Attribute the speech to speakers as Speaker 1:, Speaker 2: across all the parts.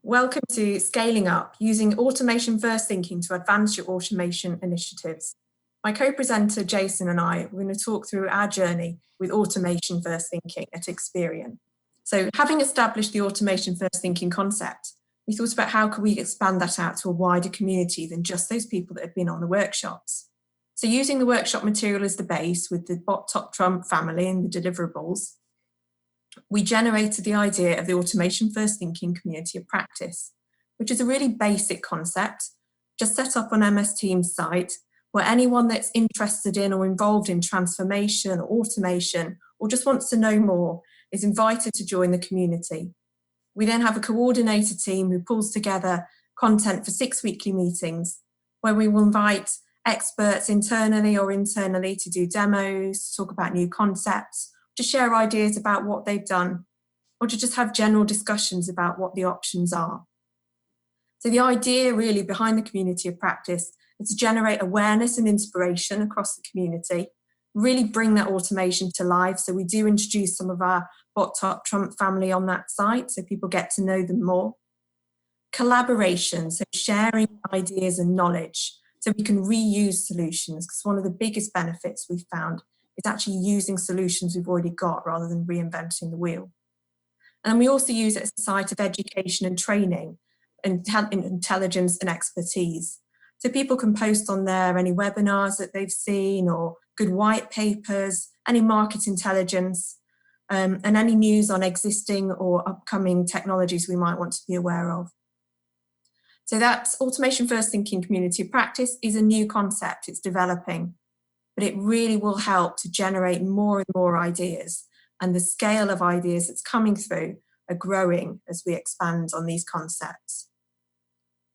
Speaker 1: Welcome to Scaling Up, using automation first thinking to advance your automation initiatives. My co-presenter Jason and I are going to talk through our journey with automation first thinking at Experian. So having established the automation first thinking concept, we thought about how could we expand that out to a wider community than just those people that had been on the workshops. So using the workshop material as the base with the top Trump family and the deliverables, we generated the idea of the automation first thinking community of practice, which is a really basic concept, just set up on MS Teams site, where anyone that's interested in or involved in transformation or automation, or just wants to know more, is invited to join the community. We then have a coordinator team who pulls together content for 6 weekly meetings, where we will invite experts internally to do demos, to talk about new concepts, to share ideas about what they've done, or to just have general discussions about what the options are. So the idea really behind the community of practice is to generate awareness and inspiration across the community, really bring that automation to life. So we do introduce some of our top Trump family on that site so people get to know them more. Collaboration, so sharing ideas and knowledge so we can reuse solutions, because one of the biggest benefits we've found is actually using solutions we've already got rather than reinventing the wheel. And we also use it as a site of education and training, and intelligence and expertise. So people can post on there any webinars that they've seen or good white papers, any market intelligence, and any news on existing or upcoming technologies we might want to be aware of. So that's automation first thinking community of practice is a new concept, it's developing, but it really will help to generate more and more ideas, and the scale of ideas that's coming through are growing as we expand on these concepts.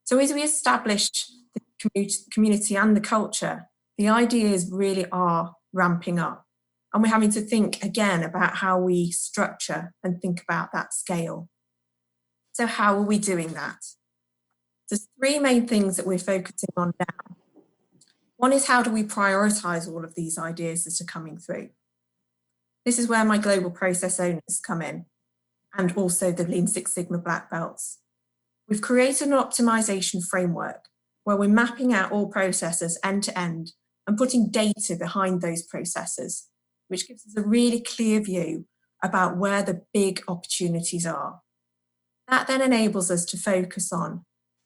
Speaker 1: So as we establish the community and the culture, the ideas really are ramping up, and we're having to think again about how we structure and think about that scale. So how are we doing that? There's 3 main things that we're focusing on now. One is, how do we prioritize all of these ideas that are coming through? This is where my global process owners come in, and also the Lean Six Sigma Black Belts. We've created an optimization framework where we're mapping out all processes end to end and putting data behind those processes, which gives us a really clear view about where the big opportunities are. That then enables us to focus on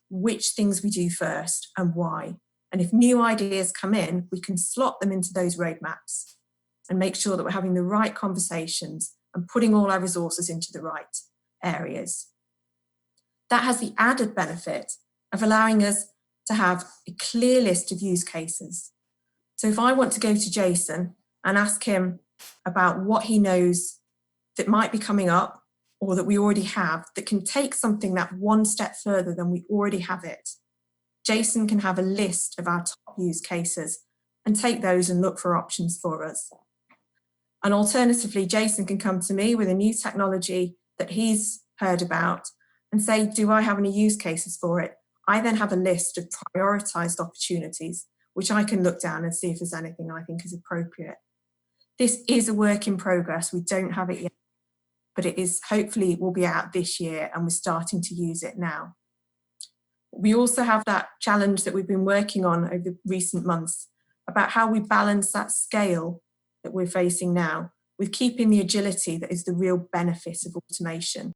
Speaker 1: which things we do first and why. And if new ideas come in, we can slot them into those roadmaps and make sure that we're having the right conversations and putting all our resources into the right areas. That has the added benefit of allowing us to have a clear list of use cases. So if I want to go to Jason and ask him about what he knows that might be coming up or that we already have that can take something that one step further than we already have it, Jason can have a list of our top use cases and take those and look for options for us. And alternatively, Jason can come to me with a new technology that he's heard about and say, do I have any use cases for it? I then have a list of prioritized opportunities, which I can look down and see if there's anything I think is appropriate. This is a work in progress. We don't have it yet, but it is, hopefully it will be out this year, and we're starting to use it now. We also have that challenge that we've been working on over the recent months about how we balance that scale that we're facing now with keeping the agility that is the real benefit of automation.